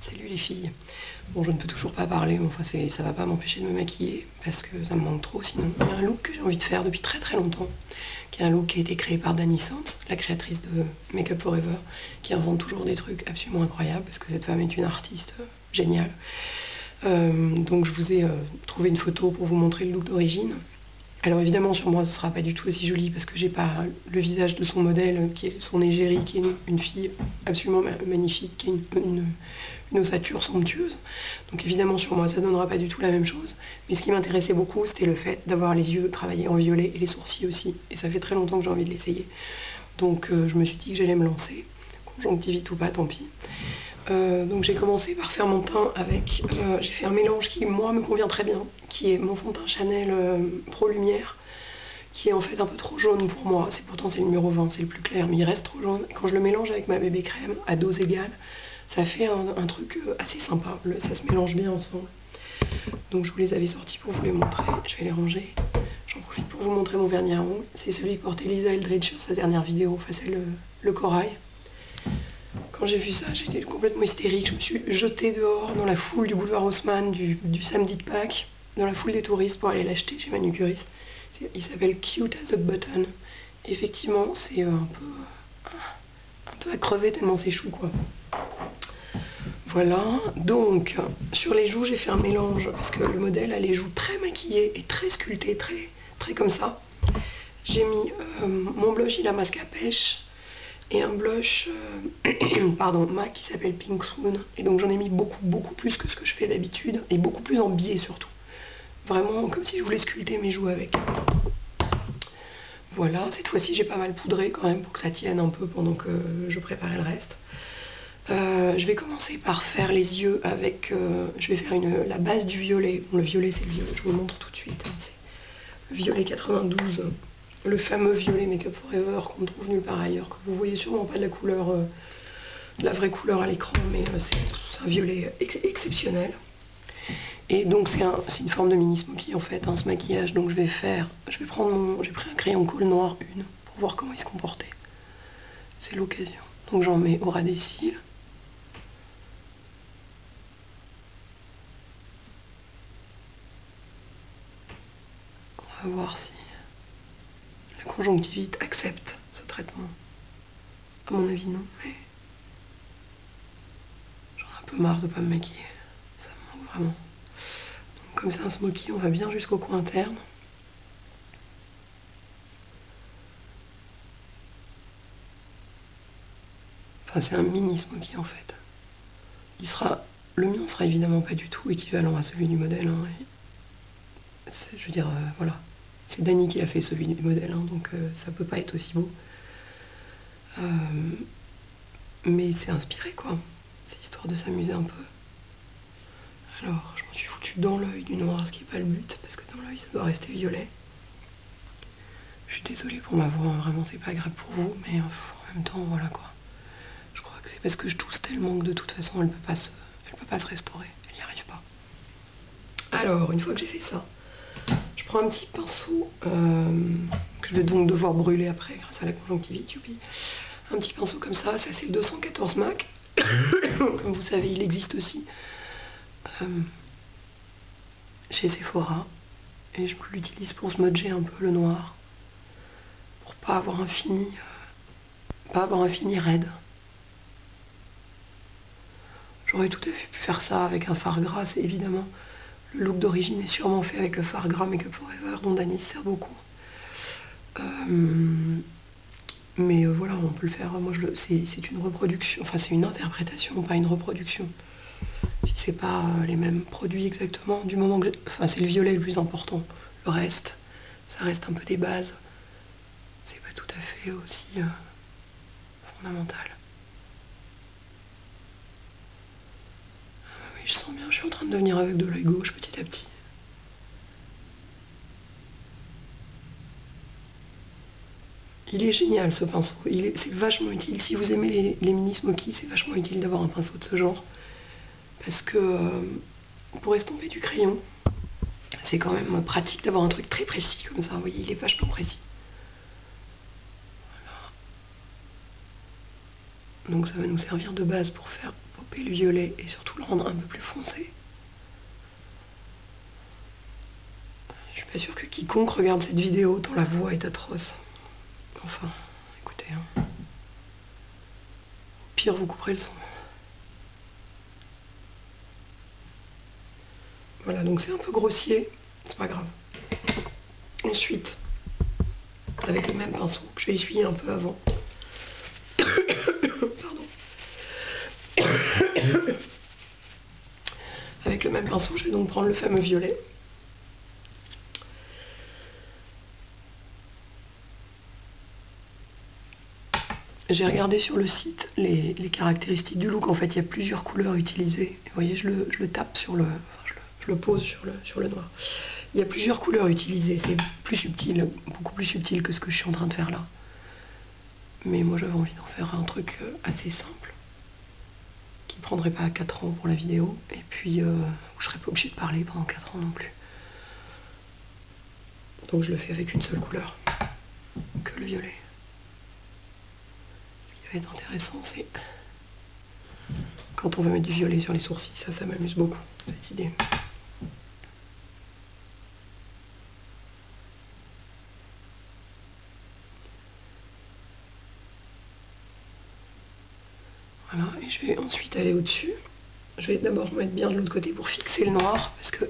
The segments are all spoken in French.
Salut les filles. Bon, je ne peux toujours pas parler, mais enfin ça va pas m'empêcher de me maquiller parce que ça me manque trop sinon. Il y a un look que j'ai envie de faire depuis très très longtemps, qui est un look qui a été créé par Dani Sante, la créatrice de Make Up Forever, qui invente toujours des trucs absolument incroyables parce que cette femme est une artiste géniale. Donc je vous ai trouvé une photo pour vous montrer le look d'origine. Alors évidemment sur moi ce sera pas du tout aussi joli parce que j'ai pas le visage de son modèle qui est son égérie, qui est une fille absolument magnifique, qui a une ossature somptueuse. Donc évidemment sur moi ça donnera pas du tout la même chose, mais ce qui m'intéressait beaucoup c'était le fait d'avoir les yeux travaillés en violet et les sourcils aussi, et ça fait très longtemps que j'ai envie de l'essayer. Donc je me suis dit que j'allais me lancer, conjonctivite ou pas, tant pis. Donc j'ai commencé par faire mon teint avec, j'ai fait un mélange qui moi me convient très bien, qui est mon fond de teint Chanel Pro Lumière, qui est en fait un peu trop jaune pour moi, pourtant c'est le numéro 20, c'est le plus clair, mais il reste trop jaune. Quand je le mélange avec ma bébé crème à dose égale, ça fait un truc assez sympa, ça se mélange bien ensemble. Donc je vous les avais sortis pour vous les montrer, je vais les ranger. J'en profite pour vous montrer mon vernis à ongles, c'est celui que portait Lisa Eldridge sur sa dernière vidéo, enfin c'est le corail. Quand j'ai vu ça, j'étais complètement hystérique. Je me suis jetée dehors dans la foule du boulevard Haussmann du samedi de Pâques, dans la foule des touristes pour aller l'acheter chez manucuriste. Il s'appelle Cute as a Button. Et effectivement, c'est un peu à crever tellement c'est chou, quoi. Voilà. Donc, sur les joues, j'ai fait un mélange parce que le modèle a les joues très maquillées et très sculptées, très comme ça. J'ai mis mon blush il a masque à pêche et un blush MAC qui s'appelle Pink Swoon, et donc j'en ai mis beaucoup plus que ce que je fais d'habitude, et beaucoup plus en biais surtout, vraiment comme si je voulais sculpter mes joues avec. Voilà, cette fois-ci j'ai pas mal poudré quand même pour que ça tienne un peu pendant que je préparais le reste. Je vais commencer par faire les yeux avec, je vais faire la base du violet. Bon, le violet c'est le violet, je vous le montre tout de suite, hein. C'est le violet 92, le fameux violet Make Up Forever qu'on ne trouve nulle part ailleurs, que vous voyez sûrement pas de la couleur, de la vraie couleur à l'écran, mais c'est un violet exceptionnel. Et donc c'est une forme de mini smoky en fait, hein, ce maquillage. Donc j'ai pris un crayon colle noir pour voir comment il se comportait. C'est l'occasion. Donc j'en mets au ras des cils. On va voir si la conjonctivite accepte ce traitement. À mon avis non, mais j'en ai un peu marre de pas me maquiller. Ça me manque vraiment. Donc comme c'est un smoky, on va bien jusqu'au coin interne. Enfin c'est un mini smoky en fait. Le mien sera évidemment pas du tout équivalent à celui du modèle, hein. Je veux dire, voilà. C'est Dani qui a fait celui du modèle, hein, donc ça peut pas être aussi beau. Mais c'est inspiré, quoi. C'est histoire de s'amuser un peu. Alors, je m'en suis foutu dans l'œil du noir, ce qui n'est pas le but, parce que dans l'œil, ça doit rester violet. Je suis désolée pour ma voix, hein, vraiment, c'est pas agréable pour vous, mais en même temps, voilà, quoi. Je crois que c'est parce que je tousse tellement que de toute façon, elle peut pas se restaurer, elle n'y arrive pas. Alors, une fois que j'ai fait ça, je prends un petit pinceau que je vais donc devoir brûler après grâce à la conjonctivite, youpi. Un petit pinceau comme ça c'est le 214 MAC. Comme vous savez, il existe aussi chez Sephora, et je l'utilise pour smudger un peu le noir, pour pas avoir un fini raide. J'aurais tout à fait pu faire ça avec un fard gras, c'est évidemment le look d'origine est sûrement fait avec le fard gras Make Up Forever dont Dani se sert beaucoup. Mais voilà, on peut le faire. Moi, c'est une reproduction, enfin c'est une interprétation, pas une reproduction. Si c'est pas les mêmes produits exactement, du moment que, enfin c'est le violet le plus important. Le reste, ça reste un peu des bases. C'est pas tout à fait aussi fondamental. Ah oui, je sens bien, je suis en train de devenir avec de l'œil gauche petit à petit. Il est génial ce pinceau, c'est vachement utile. Si vous aimez les mini smoky, c'est vachement utile d'avoir un pinceau de ce genre. Parce que pour estomper du crayon, c'est quand même pratique d'avoir un truc très précis comme ça. Vous voyez, il est vachement précis. Donc ça va nous servir de base pour faire popper le violet et surtout le rendre un peu plus foncé. Je suis pas sûre que quiconque regarde cette vidéo tant la voix est atroce. Enfin, écoutez, hein. Au pire, vous couperez le son. Voilà, donc c'est un peu grossier, c'est pas grave. Ensuite, avec le même pinceau que je vais essuyer un peu avant. Pardon. Avec le même pinceau, je vais donc prendre le fameux violet. J'ai regardé sur le site les caractéristiques du look. En fait, il y a plusieurs couleurs utilisées. Vous voyez, je le tape sur le... Enfin, je le pose sur le noir. Il y a plusieurs couleurs utilisées. C'est plus subtil, beaucoup plus subtil que ce que je suis en train de faire là. Mais moi, j'avais envie d'en faire un truc assez simple, qui prendrait pas 4 ans pour la vidéo, et puis je serais pas obligée de parler pendant 4 ans non plus. Donc je le fais avec une seule couleur, que le violet. Ce qui va être intéressant, c'est quand on va mettre du violet sur les sourcils, ça m'amuse beaucoup, cette idée. Voilà, et je vais ensuite aller au-dessus. Je vais d'abord mettre bien de l'autre côté pour fixer le noir, parce que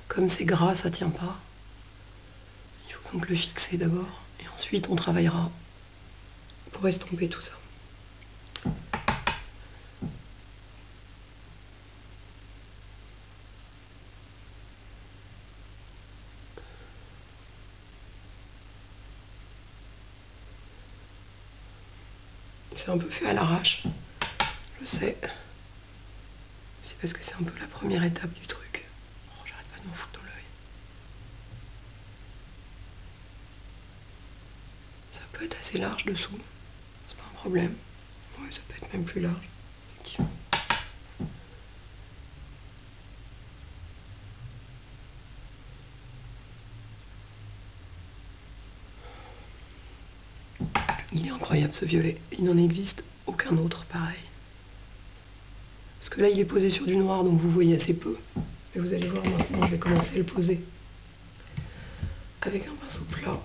comme c'est gras, ça tient pas. Il faut donc le fixer d'abord, et ensuite on travaillera pour estomper tout ça. C'est un peu fait à l'arrache, je sais. C'est parce que c'est un peu la première étape du truc. Oh, j'arrête pas de m'en foutre dans l'œil. Ça peut être assez large dessous, c'est pas un problème. Ouais, ça peut être même plus large, effectivement. Il est incroyable ce violet, il n'en existe aucun autre pareil. Parce que là il est posé sur du noir, donc vous voyez assez peu. Mais vous allez voir maintenant, je vais commencer à le poser avec un pinceau plat.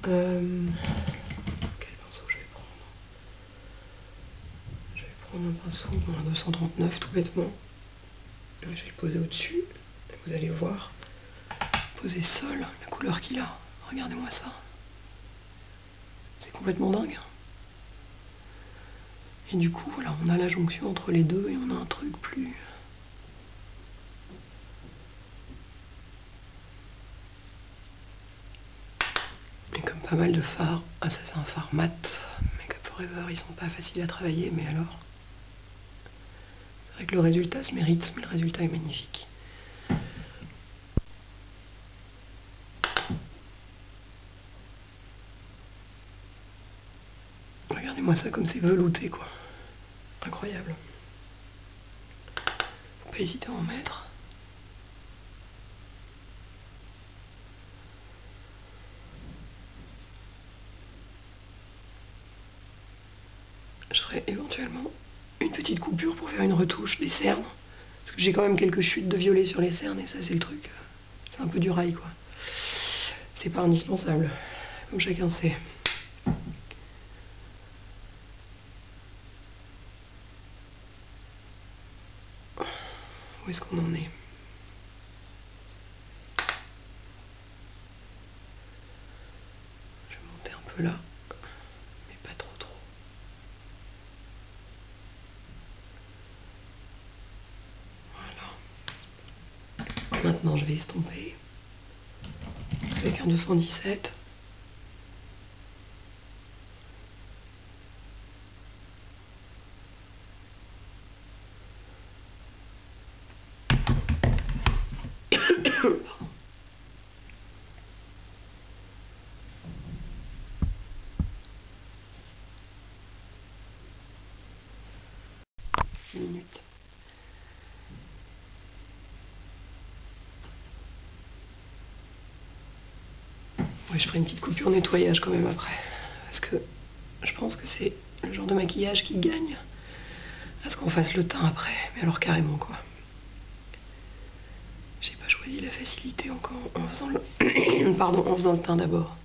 Quel pinceau je vais prendre? Je vais prendre un pinceau, un 239 tout bêtement. Je vais le poser au-dessus, et vous allez voir, poser seul la couleur qu'il a. Regardez-moi ça. C'est complètement dingue. Et du coup, voilà, on a la jonction entre les deux et on a un truc plus... Et comme pas mal de fards, ah ça c'est un fard mat, Make Up Forever, ils sont pas faciles à travailler, mais alors... C'est vrai que le résultat se mérite, mais le résultat est magnifique. Regardez-moi ça comme c'est velouté, quoi. Incroyable. Faut pas hésiter à en mettre. Je ferai éventuellement une petite coupure pour faire une retouche des cernes. Parce que j'ai quand même quelques chutes de violet sur les cernes et ça c'est le truc. C'est un peu du rail, quoi. C'est pas indispensable, comme chacun sait. Où est-ce qu'on en est? Je vais monter un peu là, mais pas trop. Voilà. Maintenant je vais estomper avec un 217. Minute. Ouais, je ferai une petite coupure nettoyage quand même après, parce que Je pense que c'est le genre de maquillage qui gagne à ce qu'on fasse le teint après. Mais alors carrément quoi. J'ai pas choisi la facilité encore en faisant le... Pardon, en faisant le teint d'abord.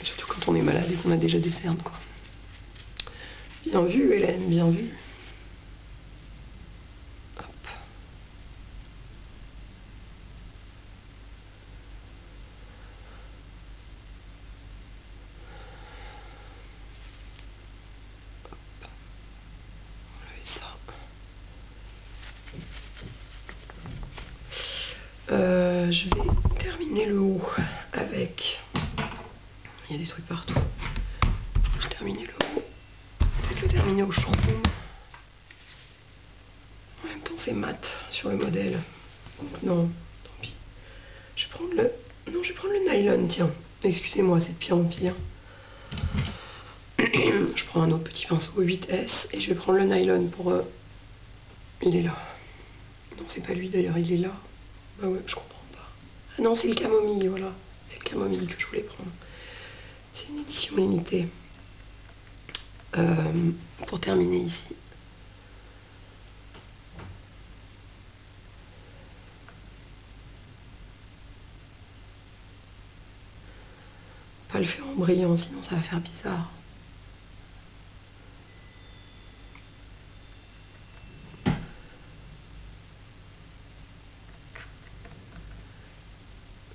Surtout quand on est malade et qu'on a déjà des cernes quoi. Bien vu Hélène, bien vu. Hop. Je vais terminer le haut avec... Il y a des trucs partout. Je termine le haut. Peut-être le terminer au charbon. En même temps, c'est mat sur le modèle. Donc non, tant pis. Je vais prendre le... Non, je vais prendre le nylon, tiens. Excusez-moi, c'est de pire en pire. Je prends un autre petit pinceau 8S et je vais prendre le nylon pour... Il est là. Non, c'est pas lui d'ailleurs, il est là. Bah ouais, je comprends pas. Ah non, c'est le camomille, voilà. C'est le camomille que je voulais prendre. C'est une édition limitée. Pour terminer ici. Pas le faire en brillant, sinon ça va faire bizarre.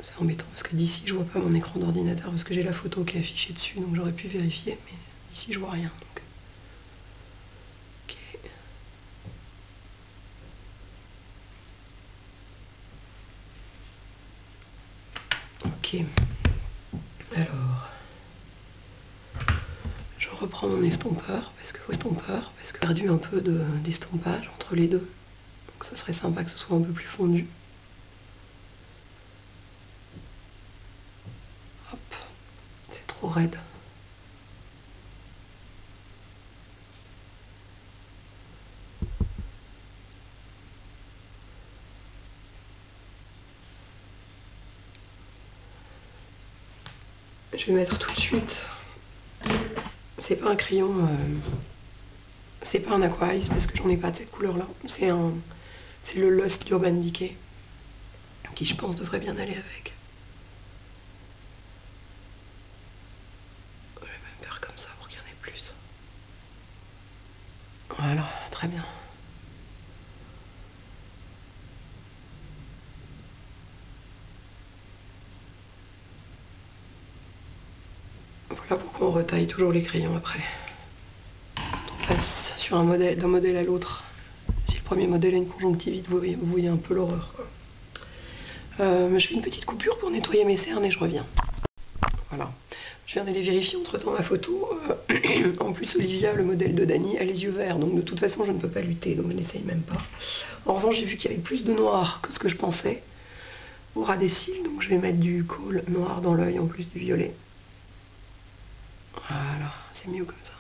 C'est embêtant parce que d'ici je vois pas mon écran d'ordinateur parce que j'ai la photo qui est affichée dessus, donc j'aurais pu vérifier, mais ici je vois rien. Donc... Ok. Alors, je reprends mon estompeur parce que j'ai perdu un peu d'estompage entre les deux. Donc ce serait sympa que ce soit un peu plus fondu. Hop, c'est trop raide. Je vais mettre tout de suite. C'est pas un crayon, c'est pas un Aqua Ice parce que j'en ai pas de cette couleur-là. C'est le Lust Urban Decay qui, je pense, devrait bien aller avec. Je vais même faire comme ça pour qu'il y en ait plus. Voilà, très bien. Voilà pourquoi on retaille toujours les crayons après. On passe sur un modèle, d'un modèle à l'autre. Si le premier modèle a une conjonctivite, vous voyez un peu l'horreur. Je fais une petite coupure pour nettoyer mes cernes et je reviens. Voilà. Je viens d'aller vérifier entre-temps ma photo. En plus, Olivia, le modèle de Dani, a les yeux verts. Donc de toute façon, je ne peux pas lutter. Donc je n'essaye même pas. En revanche, j'ai vu qu'il y avait plus de noir que ce que je pensais au ras des cils. Donc je vais mettre du kohl noir dans l'œil en plus du violet. Voilà, c'est mieux comme ça.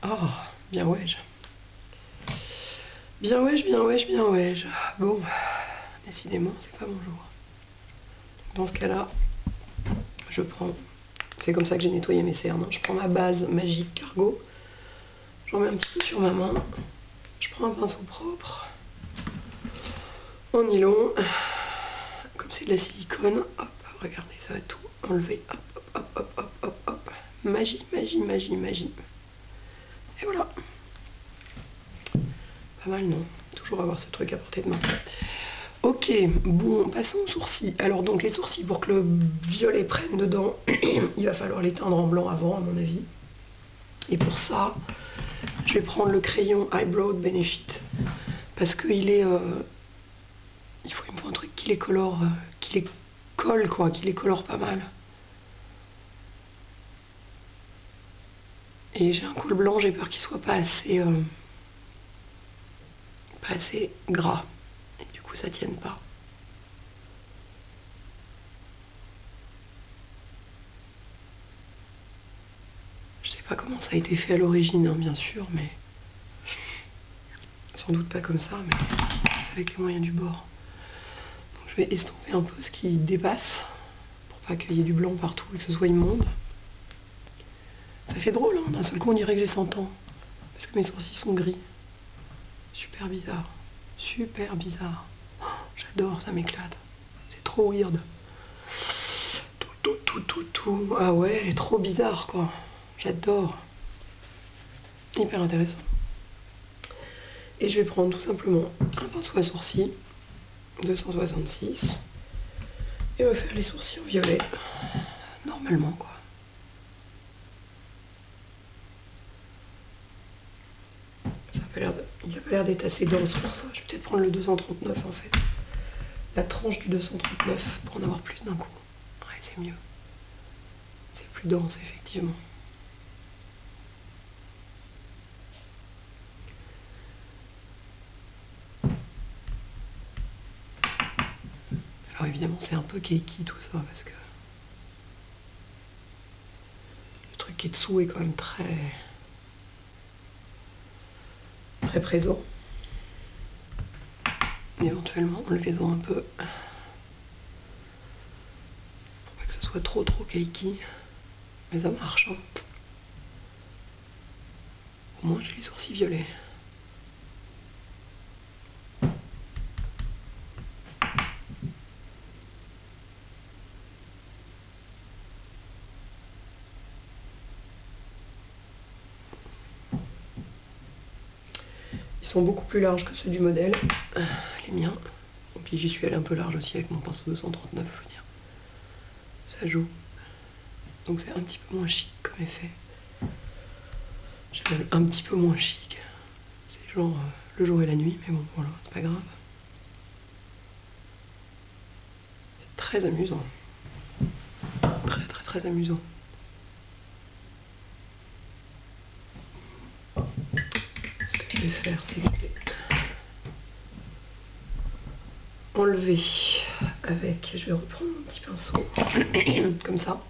Oh, bien wesh. Bien wesh, bien wesh, bien wesh. Bon, décidément, c'est pas mon jour. Dans ce cas-là, je prends... C'est comme ça que j'ai nettoyé mes cernes. Hein. Je prends ma base magique cargo. J'en mets un petit peu sur ma main. Je prends un pinceau propre. En nylon. Comme c'est de la silicone. Hop, regardez, ça va tout enlever. Hop, hop, hop, hop, hop, hop. Magie, magie, magie, magie. Et voilà. Pas mal, non? Toujours avoir ce truc à portée de main. Ok, bon, passons aux sourcils. Alors donc les sourcils, pour que le violet prenne dedans, il va falloir les teindre en blanc avant, à mon avis. Et pour ça, je vais prendre le crayon Eyebrow de Benefit. Parce qu'il est... il me faut un truc qui les colore, qui les colle, quoi, qui les colore pas mal. Et j'ai un col blanc, j'ai peur qu'il soit pas assez gras. Et ça tienne pas. Je sais pas comment ça a été fait à l'origine, hein, bien sûr, mais sans doute pas comme ça, mais avec les moyens du bord. Donc je vais estomper un peu ce qui dépasse pour pas qu'il y ait du blanc partout et que ce soit immonde. Ça fait drôle, hein, d'un seul coup on dirait que j'ai 100 ans, parce que mes sourcils sont gris. Super bizarre, super bizarre. Oh, j'adore, ça m'éclate. C'est trop weird. Tout. Ah ouais, trop bizarre quoi. J'adore. Hyper intéressant. Et je vais prendre tout simplement un pinceau à sourcils, 266, et on va faire les sourcils en violet, normalement quoi. Il a pas l'air d'être assez dense pour ça. Je vais peut-être prendre le 239 en fait. La tranche du 239 pour en avoir plus d'un coup. Ouais, c'est mieux. C'est plus dense effectivement. Alors évidemment c'est un peu cakey tout ça parce que le truc qui est dessous est quand même très présent. Éventuellement enlevez-en un peu pour pas que ce soit trop cakey, mais ça marche hein. Au moins j'ai les sourcils violets. Ils sont beaucoup plus larges que ceux du modèle, les miens. Et puis j'y suis allée un peu large aussi avec mon pinceau 239, faut dire. Ça joue. Donc c'est un petit peu moins chic comme effet. J'ai même un petit peu moins chic. C'est genre le jour et la nuit, mais bon voilà, c'est pas grave. C'est très amusant. Très amusant. Ce que je vais faire, c'est enlever avec, je vais reprendre mon petit pinceau comme ça,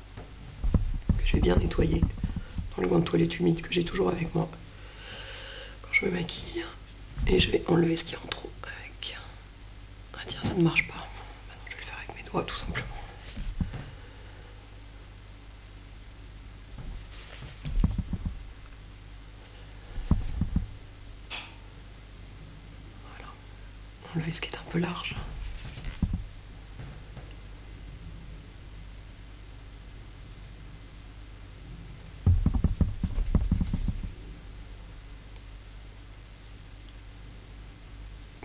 que je vais bien nettoyer dans le gant de toilette humide que j'ai toujours avec moi quand je me maquille, et je vais enlever ce qu'il y a en trop avec, ah tiens ça ne marche pas, maintenant je vais le faire avec mes doigts tout simplement. Voilà, enlever ce qui est un peu large.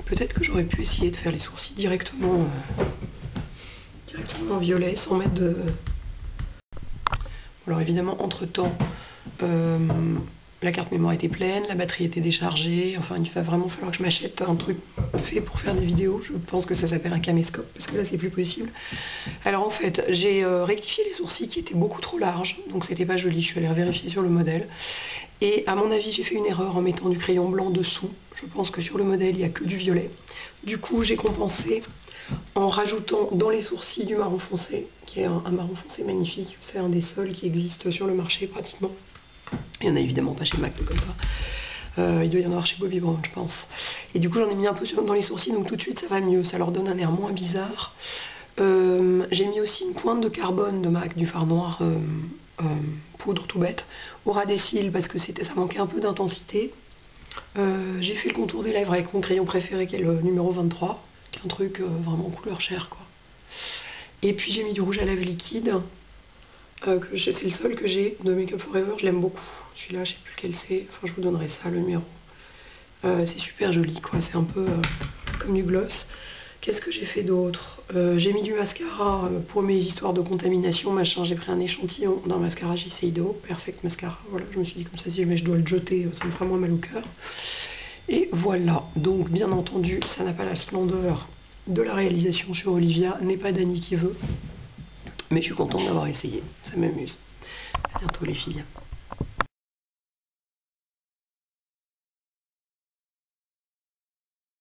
Peut-être que j'aurais pu essayer de faire les sourcils directement en violet sans mettre de... Alors évidemment entre temps la carte mémoire était pleine, la batterie était déchargée, enfin il va vraiment falloir que je m'achète un truc fait pour faire des vidéos. Je pense que ça s'appelle un caméscope parce que là c'est plus possible. Alors en fait j'ai rectifié les sourcils qui étaient beaucoup trop larges, donc c'était pas joli, je suis allée vérifier sur le modèle. Et à mon avis j'ai fait une erreur en mettant du crayon blanc dessous. Je pense que sur le modèle il n'y a que du violet. Du coup j'ai compensé en rajoutant dans les sourcils du marron foncé, qui est un marron foncé magnifique. C'est un des seuls qui existe sur le marché pratiquement. Il n'y en a évidemment pas chez MAC comme ça. Il doit y en avoir chez Bobbi Brown, je pense. Et du coup, j'en ai mis un peu dans les sourcils, donc tout de suite, ça va mieux. Ça leur donne un air moins bizarre. J'ai mis aussi une pointe de carbone de MAC, du fard noir poudre tout bête, au ras des cils, parce que ça manquait un peu d'intensité. J'ai fait le contour des lèvres avec mon crayon préféré, qui est le numéro 23, qui est un truc vraiment couleur chair, quoi. Et puis j'ai mis du rouge à lèvres liquide. C'est le seul que j'ai de Make Up For Ever, je l'aime beaucoup. Celui-là, je sais plus lequel c'est, enfin je vous donnerai ça, le numéro. C'est super joli, quoi, c'est un peu comme du gloss. Qu'est-ce que j'ai fait d'autre? J'ai mis du mascara pour mes histoires de contamination, machin. J'ai pris un échantillon d'un mascara Shiseido, Perfect Mascara. Voilà, je me suis dit comme ça, si jamais je dois le jeter, ça me fera moins mal au cœur. Et voilà, donc bien entendu, ça n'a pas la splendeur de la réalisation sur Olivia, n'est pas Dani qui veut. Mais je suis contente d'avoir essayé, ça m'amuse. À bientôt les filles.